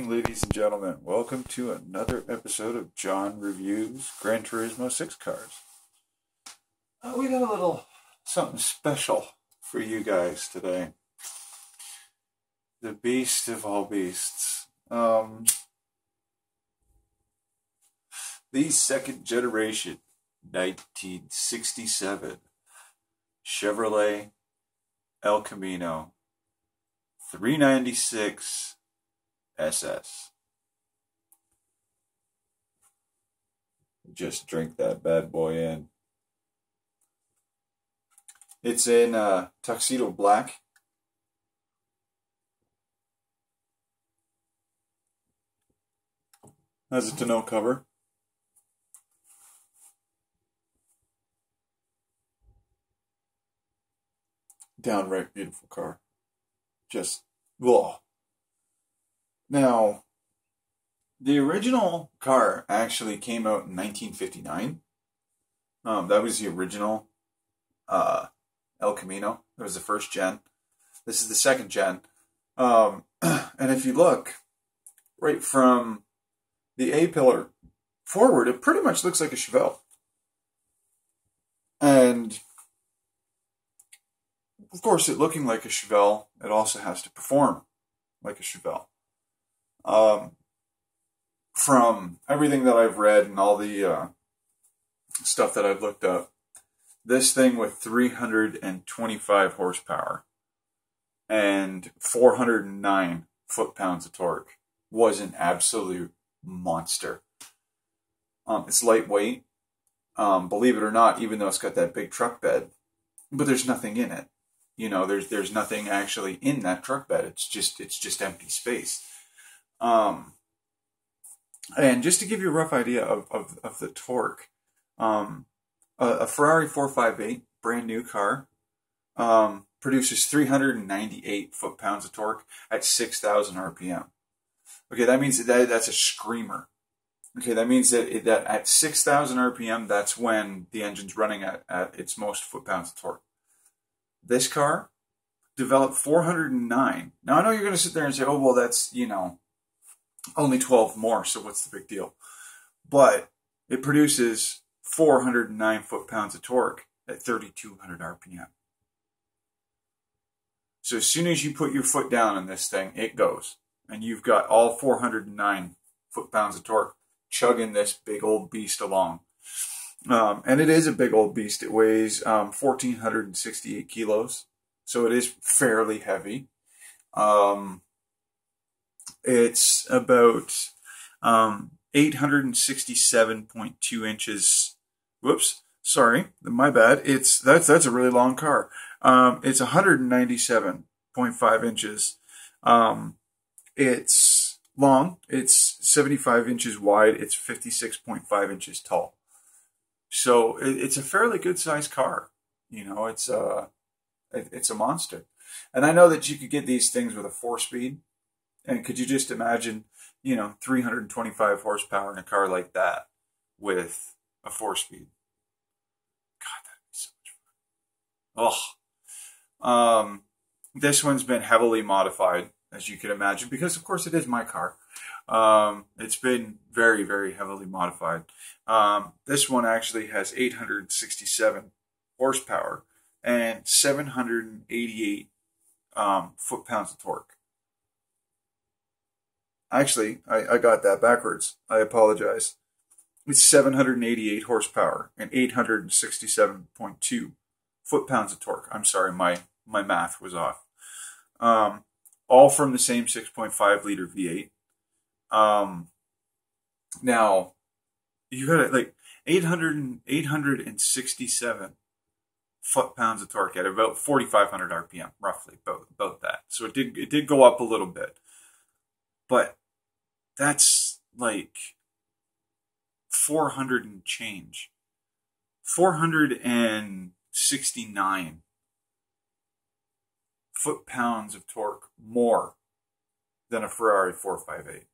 morning, ladies and gentlemen. Welcome to another episode of John Reviews Gran Turismo 6 cars. We got a little something special for you guys today. The beast of all beasts. The second generation 1967 Chevrolet El Camino 396 SS. Just drink that bad boy in. It's in tuxedo black. Has a tonneau cover. Downright beautiful car. Just, whoa. Now, the original car actually came out in 1959. That was the original El Camino. That was the first gen. This is the second gen. And if you look right from the A-pillar forward, it pretty much looks like a Chevelle. And of course, it looking like a Chevelle, it also has to perform like a Chevelle. From everything that I've read and all the stuff that I've looked up, this thing with 325 horsepower and 409 foot-pounds of torque was an absolute monster. It's lightweight, believe it or not, even though it's got that big truck bed, but there's nothing in it. You know, there's nothing actually in that truck bed. It's just empty space. And just to give you a rough idea of the torque, a Ferrari 458, brand new car, produces 398 foot-pounds of torque at 6,000 RPM. Okay, that means that's a screamer. Okay, that means that at 6,000 RPM, that's when the engine's running at its most foot-pounds of torque. This car developed 409. Now, I know you're going to sit there and say, oh, well, that's, you know, only 12 more, so what's the big deal? But it produces 409 foot-pounds of torque at 3,200 RPM. So as soon as you put your foot down on this thing, it goes. And you've got all 409 foot-pounds of torque chugging this big old beast along. And it is a big old beast. It weighs 1,468 kilos. So it is fairly heavy. It's about 867.2 inches. Whoops, sorry, my bad. That's a really long car. It's 197.5 inches. It's long. It's 75 inches wide. It's 56.5 inches tall. So it's a fairly good sized car. You know, it's a monster. And I know that you could get these things with a 4-speed. And could you just imagine, you know, 325 horsepower in a car like that with a 4-speed? God, that'd be so much fun. This one's been heavily modified, as you can imagine, because of course it is my car. It's been very, very heavily modified. This one actually has 867 horsepower and 788 foot-pounds of torque. Actually, I got that backwards. I apologize. It's 788 horsepower and 867.2 foot-pounds of torque. I'm sorry, my math was off. All from the same 6.5 liter V8. Now, you got it like 867 foot-pounds of torque at about 4,500 RPM, roughly, about that. So it did go up a little bit. But that's like 400 and change. 469 foot-pounds of torque more than a Ferrari 458.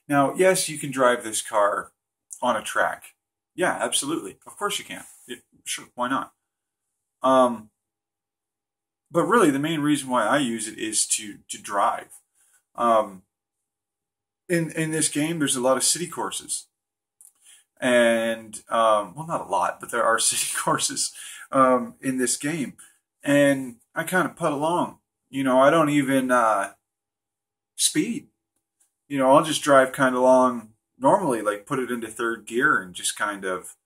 Now, yes, you can drive this car on a track. Yeah, absolutely. Of course you can. Sure, why not? But really, the main reason why I use it is to drive. in this game, there's a lot of city courses, and well, not a lot, but there are city courses in this game, and I kind of putt along. I don't even speed. I'll just drive kind of along normally, like put it into third gear and just kind of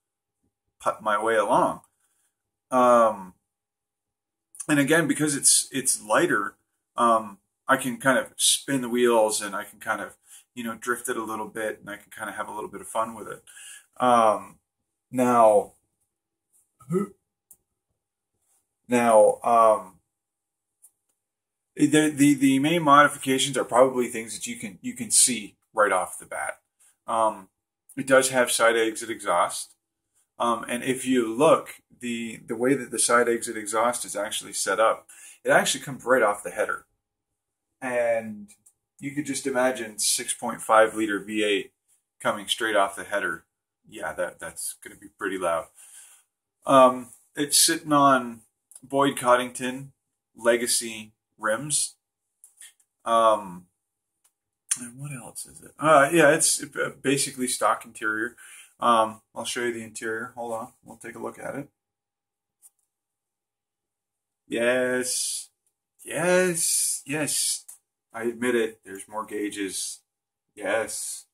putt my way along. Um, and again, because it's lighter, I can kind of spin the wheels and I can kind of drift it a little bit, and I can kind of have a little bit of fun with it. Um, now, now, the main modifications are probably things that you can see right off the bat. It does have side exit exhaust, and if you look, the way that the side exit exhaust is actually set up, it actually comes right off the header, and you could just imagine 6.5 liter V8 coming straight off the header. Yeah, that's going to be pretty loud. It's sitting on Boyd Coddington Legacy rims. And what else is it? Yeah, it's basically stock interior. I'll show you the interior. Hold on, we'll take a look at it. Yes, yes, yes. I admit it. There's more gauges. Yes.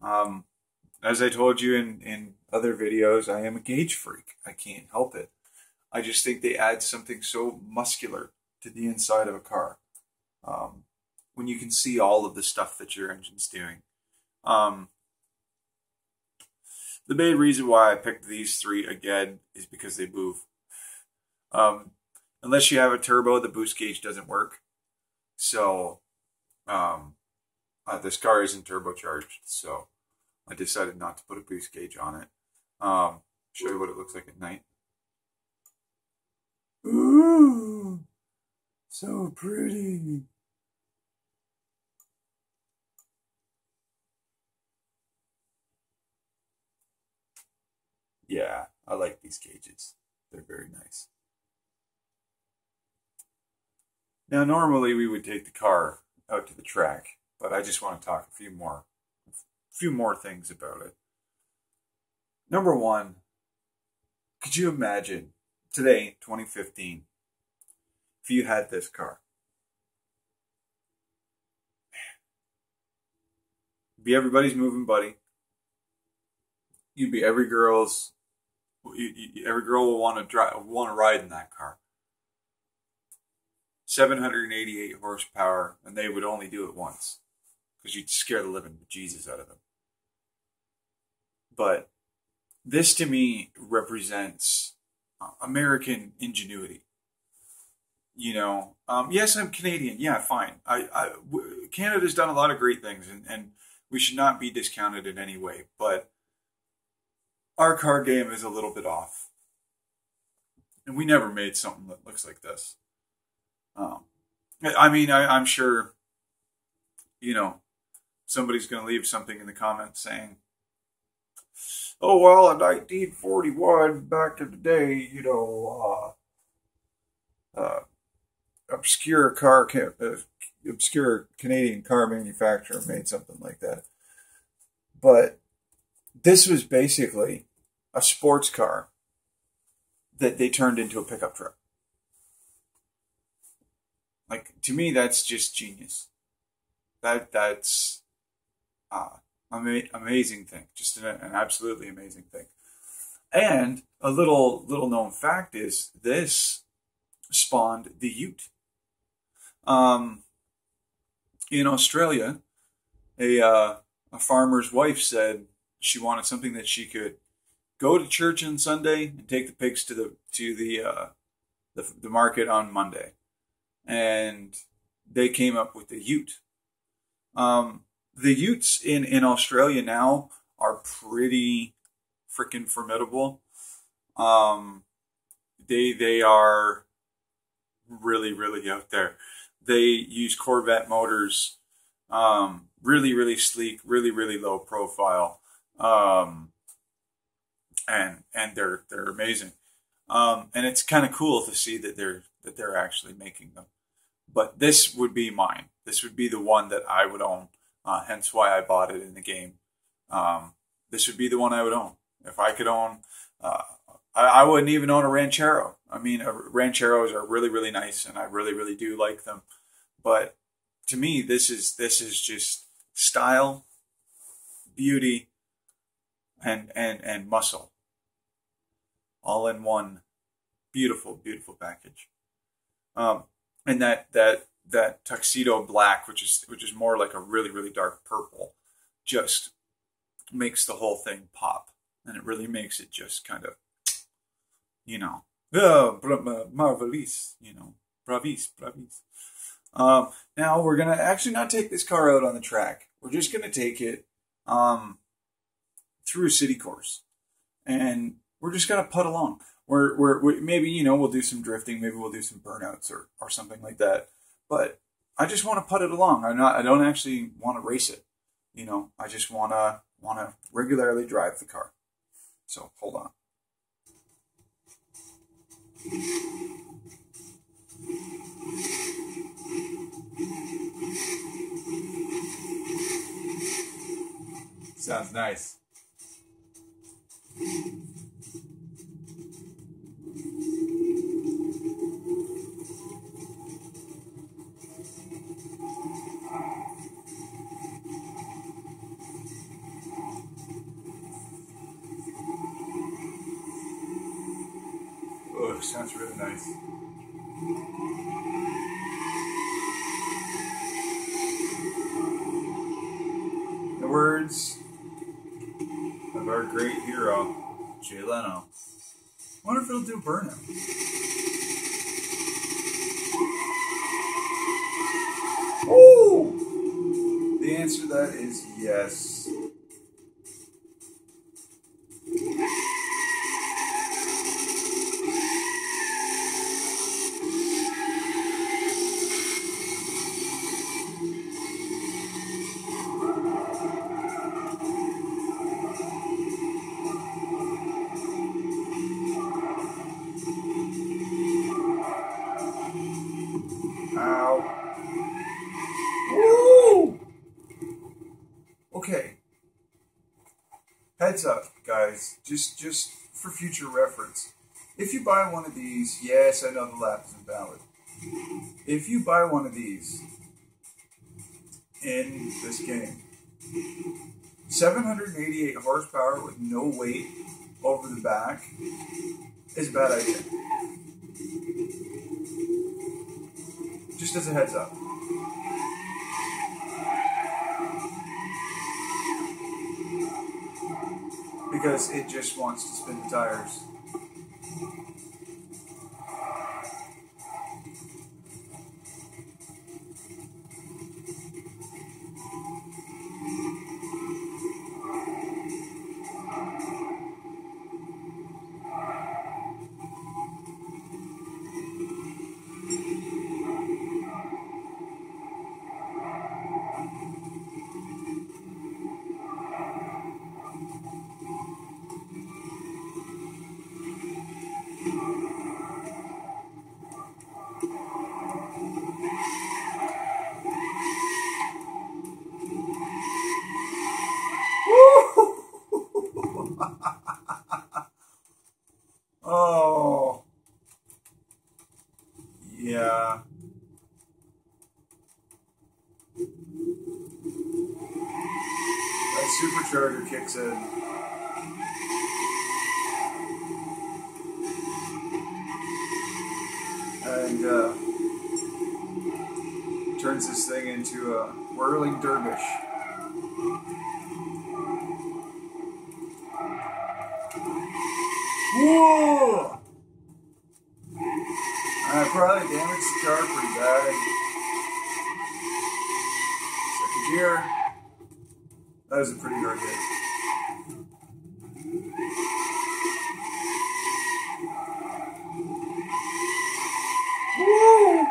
As I told you in other videos, I am a gauge freak. I can't help it. I just think they add something so muscular to the inside of a car. When you can see all of the stuff that your engine's doing. The main reason why I picked these three again is because they move. Unless you have a turbo, the boost gauge doesn't work. So this car isn't turbocharged, so I decided not to put a boost gauge on it. Show you what it looks like at night. Ooh, so pretty. Yeah, I like these gauges. They're very nice. Now, normally we would take the car out to the track, but I just want to talk a few more things about it. Number one, could you imagine today, 2015, if you had this car? Be everybody's moving buddy. You'd be every girl will want to ride in that car. 788 horsepower, and they would only do it once because you'd scare the living bejesus out of them. But this to me represents American ingenuity. Yes, I'm Canadian. Yeah, fine. Canada's done a lot of great things, and we should not be discounted in any way. But our car game is a little bit off, and we never made something that looks like this. I'm sure, somebody's going to leave something in the comments saying, "Oh well, in 1941, back in the day, obscure Canadian car manufacturer made something like that." But this was basically a sports car that they turned into a pickup truck. Like, to me, that's just genius. That's amazing thing. Just an absolutely amazing thing. And a little known fact is this spawned the Ute. In Australia, a farmer's wife said she wanted something that she could go to church on Sunday and take the pigs to the market on Monday. And they came up with the Ute. The Utes in Australia now are pretty freaking formidable. They are really, really out there. They use Corvette motors, really, really sleek, really, really low profile, and they're amazing. And it's kind of cool to see that they're actually making them. But this would be mine. This would be the one that I would own. hence why I bought it in the game. This would be the one I would own. If I could own, I wouldn't even own a Ranchero. I mean, Rancheros are really, really nice, and I really, really do like them. But to me, this is just style, beauty, and muscle, all in one beautiful, beautiful package. And that tuxedo black, which is more like a really, really dark purple, just makes the whole thing pop, and it really makes it just kind of, marvelous, bravis. Now we're gonna actually not take this car out on the track. We're just gonna take it through a city course, and we're just gonna putt along. We maybe we'll do some drifting, maybe we'll do some burnouts or something like that. But I just want to putt it along. I don't actually want to race it. I just want to regularly drive the car. So hold on. Sounds nice. Oh, sounds really nice. The words of our great hero, Jay Leno. I wonder if it'll do burnout. Woo! The answer to that is yes. Woo! Okay. Heads up, guys. Just for future reference. If you buy one of these, yes, I know the lap is invalid. If you buy one of these in this game, 788 horsepower with no weight over the back is a bad idea. Just as a heads up. Because it just wants to spin the tires. Oh, yeah. That supercharger kicks in. And turns this thing into a whirling dervish. Whoa! I probably damaged the car pretty bad. Second gear. That was a pretty hard hit. Woo!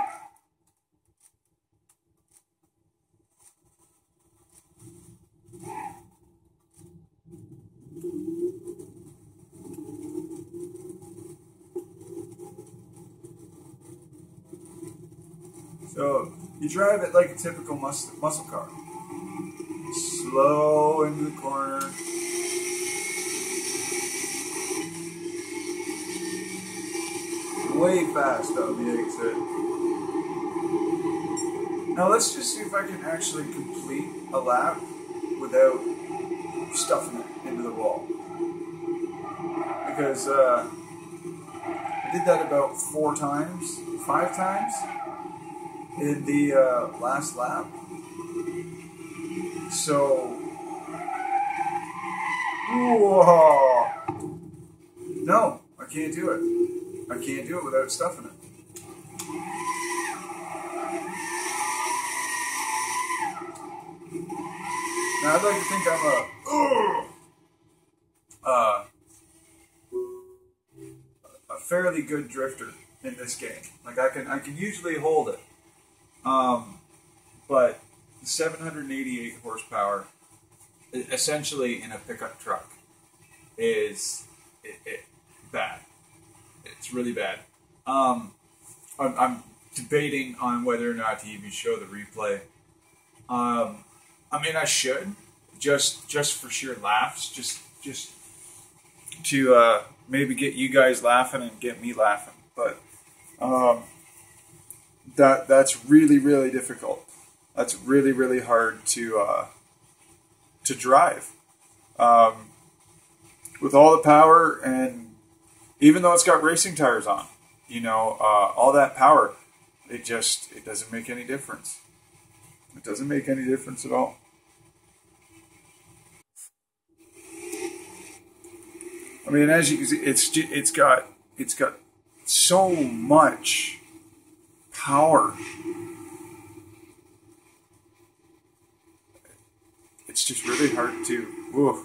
So you drive it like a typical muscle car. Slow into the corner. Way fast on the exit. Now let's just see if I can actually complete a lap without stuffing it into the wall. Because I did that about 5 times in the last lap. So, whoa. No, I can't do it. I can't do it without stuffing it. Now I'd like to think I'm a fairly good drifter in this game. Like I can usually hold it. But 788 horsepower, essentially in a pickup truck, is bad. It's really bad. I'm debating on whether or not to even show the replay. I mean, I should just for sheer laughs, just to maybe get you guys laughing and get me laughing. But that's really difficult. That's really hard to drive with all the power, and even though it's got racing tires on, you know, all that power, it doesn't make any difference. It doesn't make any difference at all. I mean, as you can see, it's got so much power. It's just really hard to. Whoa.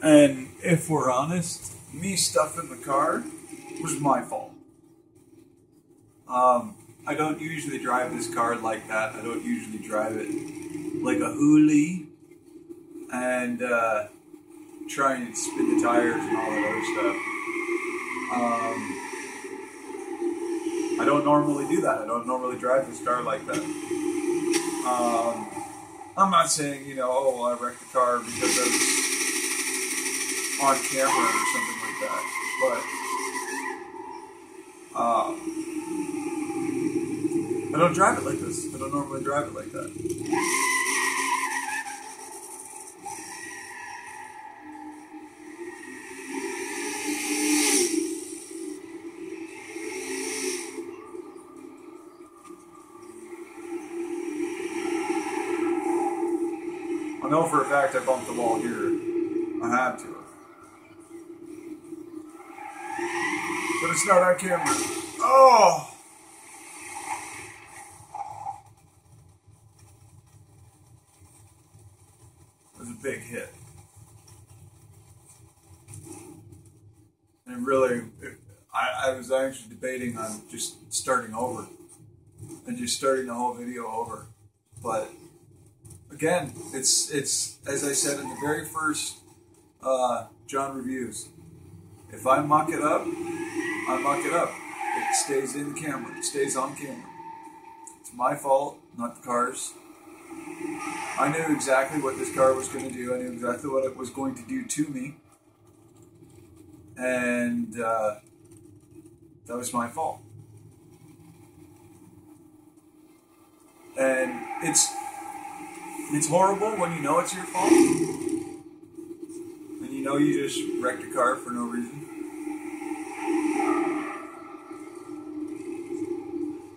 And if we're honest, me stuffing the car was my fault. I don't usually drive this car like that. I don't usually drive it like a hoolie and try and spin the tires and all that other stuff. I don't normally do that. I don't normally drive this car like that. I'm not saying, you know, oh, I wrecked the car because I was on camera or something like that, but I don't drive it like this. I don't normally drive it like that. I know for a fact I bumped the wall here. I had to. But it's not on camera. Oh! It was a big hit. And really, I was actually debating on just starting over. And just starting the whole video over. But, again, it's as I said in the very first John Reviews. If I muck it up, I muck it up. It stays in the camera. It stays on camera. It's my fault, not the car's. I knew exactly what this car was going to do. I knew exactly what it was going to do to me. And that was my fault. And it's horrible when you know it's your fault. And you know you just wrecked a car for no reason.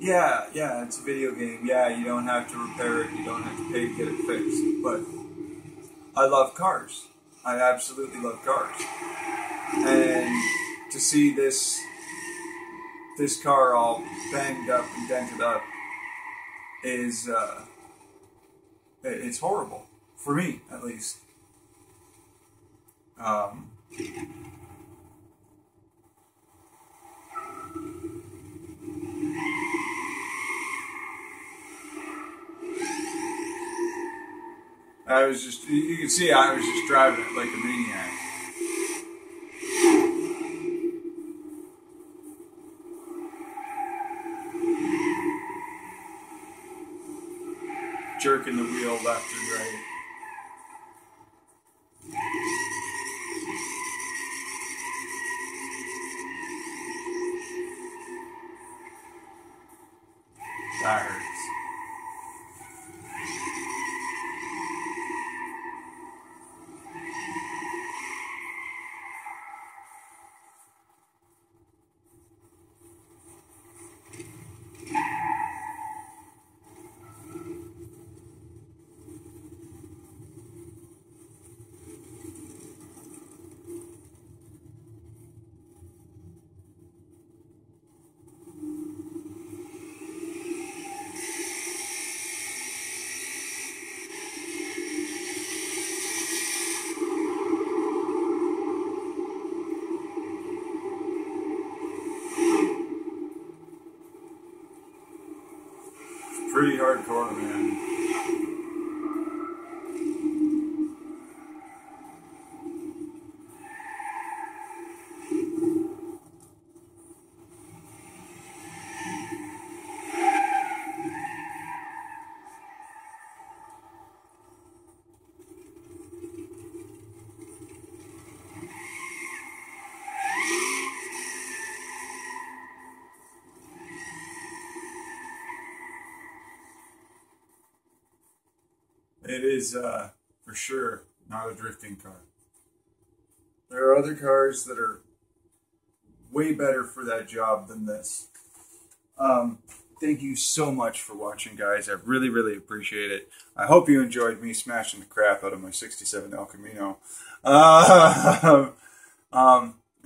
Yeah, it's a video game. Yeah, you don't have to repair it. You don't have to pay to get it fixed. But I love cars. I absolutely love cars. And to see this car all banged up and dented up is it's horrible for me, at least. I was just, you can see I was just driving it like a maniac. Jerking the wheel left and right. That hurts. Pretty hardcore, man. It is, for sure, not a drifting car. There are other cars that are way better for that job than this. Thank you so much for watching, guys. I really, really appreciate it. I hope you enjoyed me smashing the crap out of my 67 El Camino. And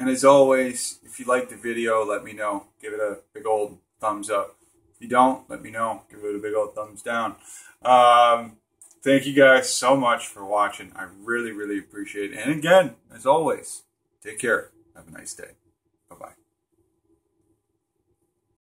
as always, if you liked the video, let me know. Give it a big old thumbs up. If you don't, let me know. Give it a big old thumbs down. Thank you guys so much for watching. I really, really appreciate it. And again, as always, take care. Have a nice day. Bye-bye.